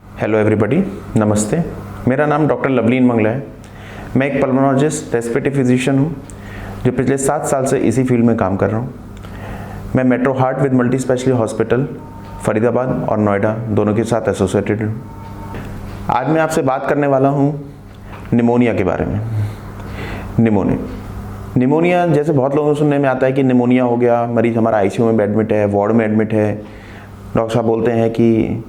Hello everybody, नमस्ते। मेरा नाम डॉक्टर लवलीन मंगला है। मैं एक पल्मोनोलॉजिस्ट, रेस्पिरेटरी फिजिशियन हूँ जो पिछले 7 साल से इसी फील्ड में काम कर रहा हूँ। मैं metro heart with multi speciality hospital Faridabad और नोएडा दोनों के साथ एसोसिएटेड हूँ। आज मैं आपसे बात करने वाला हूँ निमोनिया के बारे में। निमोनिया जैसे बहुत लोगों को सुनने में आता है कि निमोनिया हो गया, मरीज हमारा आईसीयू में एडमिट है, वार्ड में एडमिट है। डॉक्टर साहब बोलते हैं कि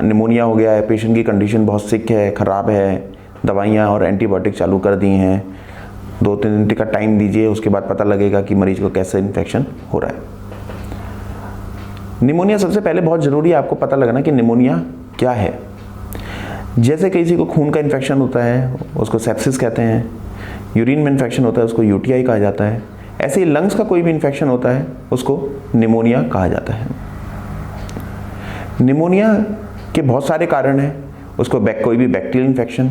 निमोनिया हो गया है, पेशेंट की कंडीशन बहुत सिक है, ख़राब है, दवाइयाँ और एंटीबायोटिक चालू कर दी हैं, 2-3 दिन का टाइम दीजिए, उसके बाद पता लगेगा कि मरीज को कैसे इन्फेक्शन हो रहा है। निमोनिया सबसे पहले बहुत ज़रूरी है आपको पता लगना कि निमोनिया क्या है। जैसे किसी को खून का इन्फेक्शन होता है उसको सेप्सिस कहते हैं, यूरिन में इन्फेक्शन होता है उसको यूटीआई कहा जाता है, ऐसे ही लंग्स का कोई भी इन्फेक्शन होता है उसको निमोनिया कहा जाता है। निमोनिया के बहुत सारे कारण हैं, उसको कोई भी बैक्टीरियल इन्फेक्शन,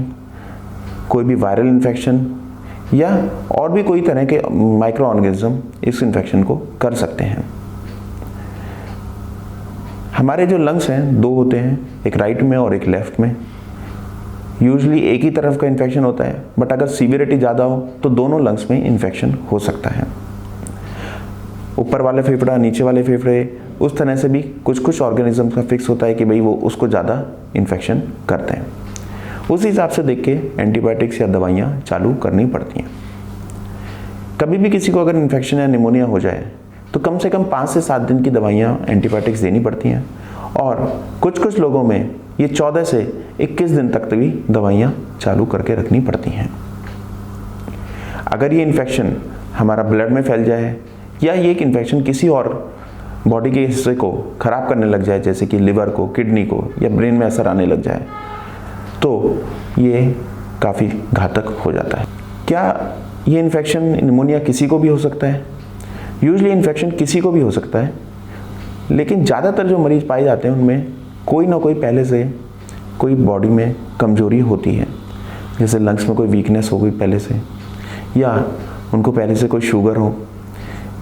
कोई भी वायरल इन्फेक्शन या और भी कोई तरह के माइक्रो ऑर्गेनिज्म इस इन्फेक्शन को कर सकते हैं। हमारे जो लंग्स हैं 2 होते हैं, एक राइट में और एक लेफ्ट में। यूजुअली एक ही तरफ का इन्फेक्शन होता है, बट अगर सीवियरिटी ज़्यादा हो तो दोनों लंग्स में इन्फेक्शन हो सकता है। ऊपर वाले फेफड़ा, नीचे वाले फेफड़े, उस तरह से भी कुछ ऑर्गेनिज्म का फिक्स होता है कि भाई वो उसको ज़्यादा इन्फेक्शन करते हैं। उस हिसाब से देख के एंटीबायोटिक्स या दवाइयाँ चालू करनी पड़ती हैं। कभी भी किसी को अगर इन्फेक्शन या निमोनिया हो जाए तो कम से कम 5 से 7 दिन की दवाइयाँ एंटीबायोटिक्स देनी पड़ती हैं और कुछ लोगों में ये 14 से 21 दिन तक भी दवाइयाँ चालू करके रखनी पड़ती हैं। अगर ये इन्फेक्शन हमारा ब्लड में फैल जाए या ये एक इन्फेक्शन किसी और बॉडी के हिस्से को ख़राब करने लग जाए, जैसे कि लिवर को, किडनी को या ब्रेन में असर आने लग जाए, तो ये काफ़ी घातक हो जाता है। क्या ये इन्फेक्शन निमोनिया किसी को भी हो सकता है? यूजुअली इन्फेक्शन किसी को भी हो सकता है, लेकिन ज़्यादातर जो मरीज पाए जाते हैं उनमें कोई ना कोई पहले से कोई बॉडी में कमजोरी होती है, जैसे लंग्स में कोई वीकनेस हो गई पहले से, या उनको पहले से कोई शुगर हो,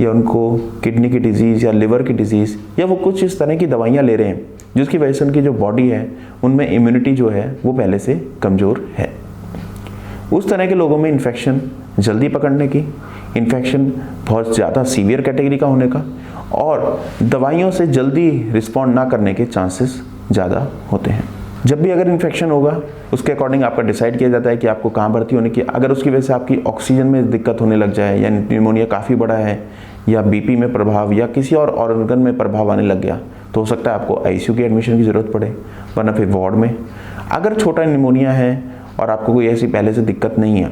या उनको किडनी की डिजीज़ या लिवर की डिजीज़, या वो कुछ इस तरह की दवाइयाँ ले रहे हैं जिसकी वजह से उनकी जो बॉडी है उनमें इम्यूनिटी जो है वो पहले से कमज़ोर है। उस तरह के लोगों में इन्फेक्शन जल्दी पकड़ने की, इन्फेक्शन बहुत ज़्यादा सीवियर कैटेगरी का होने का और दवाइयों से जल्दी रिस्पॉन्ड ना करने के चांसेस ज़्यादा होते हैं। जब भी अगर इन्फेक्शन होगा उसके अकॉर्डिंग आपका डिसाइड किया जाता है कि आपको कहाँ भर्ती होने की। अगर उसकी वजह से आपकी ऑक्सीजन में दिक्कत होने लग जाए या निमोनिया काफ़ी बड़ा है या बीपी में प्रभाव या किसी और ऑर्गन में प्रभाव आने लग गया तो हो सकता है आपको आईसीयू की एडमिशन की ज़रूरत पड़े, वरना फिर वार्ड में। अगर छोटा निमोनिया है और आपको कोई ऐसी पहले से दिक्कत नहीं है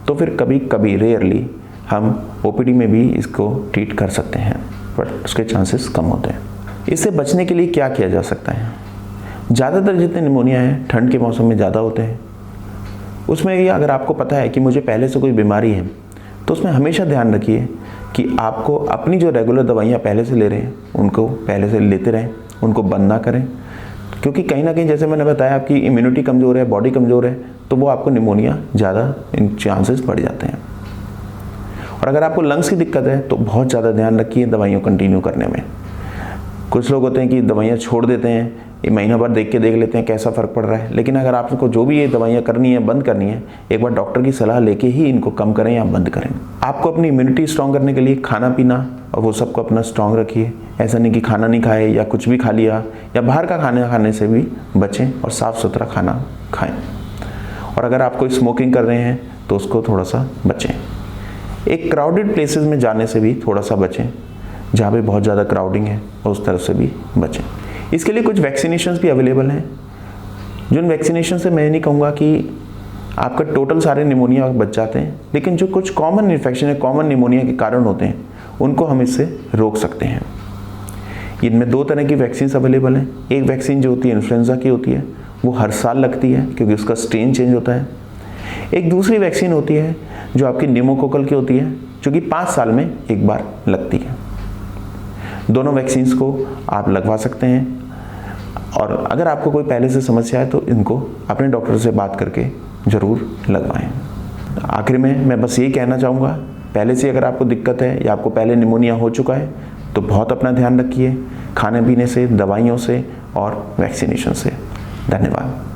तो फिर कभी रेयरली हम ओपीडी में भी इसको ट्रीट कर सकते हैं, बट उसके चांसेस कम होते हैं। इससे बचने के लिए क्या किया जा सकता है? ज़्यादातर जितने निमोनिया हैं ठंड के मौसम में ज़्यादा होते हैं। उसमें ये अगर आपको पता है कि मुझे पहले से कोई बीमारी है तो उसमें हमेशा ध्यान रखिए कि आपको अपनी जो रेगुलर दवाइयाँ पहले से ले रहे हैं उनको पहले से लेते रहें, उनको बंद ना करें, क्योंकि कहीं ना कहीं जैसे मैंने बताया आपकी इम्यूनिटी कमज़ोर है, बॉडी कमज़ोर है, तो वो आपको निमोनिया ज़्यादा इन चांसेस बढ़ जाते हैं। और अगर आपको लंग्स की दिक्कत है तो बहुत ज़्यादा ध्यान रखिए दवाइयाँ कंटिन्यू करने में। कुछ लोग होते हैं कि दवाइयाँ छोड़ देते हैं, ये महीना भर देख लेते हैं कैसा फ़र्क पड़ रहा है, लेकिन अगर आपको जो भी ये दवाइयाँ करनी है, बंद करनी है, एक बार डॉक्टर की सलाह लेके ही इनको कम करें या बंद करें। आपको अपनी इम्यूनिटी स्ट्रॉन्ग करने के लिए खाना पीना और वो सबको अपना स्ट्रॉन्ग रखिए। ऐसा नहीं कि खाना नहीं खाए या कुछ भी खा लिया, या बाहर का खाना खाने से भी बचें और साफ़ सुथरा खाना खाएँ। और अगर आप कोई स्मोकिंग कर रहे हैं तो उसको थोड़ा सा बचें। एक क्राउडेड प्लेसेस में जाने से भी थोड़ा सा बचें, जहाँ पे बहुत ज़्यादा क्राउडिंग है और उस तरफ से भी बचें। इसके लिए कुछ वैक्सीनेशंस भी अवेलेबल हैं। जिन वैक्सीनेशन से मैं नहीं कहूँगा कि आपका टोटल सारे निमोनिया बच जाते हैं, लेकिन जो कुछ कॉमन इन्फेक्शन है, कॉमन निमोनिया के कारण होते हैं, उनको हम इससे रोक सकते हैं। इनमें 2 तरह की वैक्सीन अवेलेबल हैं। एक वैक्सीन जो होती है इन्फ्लुएंजा की होती है, वो हर साल लगती है क्योंकि उसका स्ट्रेन चेंज होता है। एक दूसरी वैक्सीन होती है जो आपकी न्यूमोकोकल की होती है, जो कि 5 साल में एक बार लगती है। दोनों वैक्सीन्स को आप लगवा सकते हैं, और अगर आपको कोई पहले से समस्या है तो इनको अपने डॉक्टर से बात करके ज़रूर लगवाएं। आखिर में मैं बस यही कहना चाहूँगा, पहले से अगर आपको दिक्कत है या आपको पहले निमोनिया हो चुका है तो बहुत अपना ध्यान रखिए, खाने पीने से, दवाइयों से और वैक्सीनेशन से। धन्यवाद।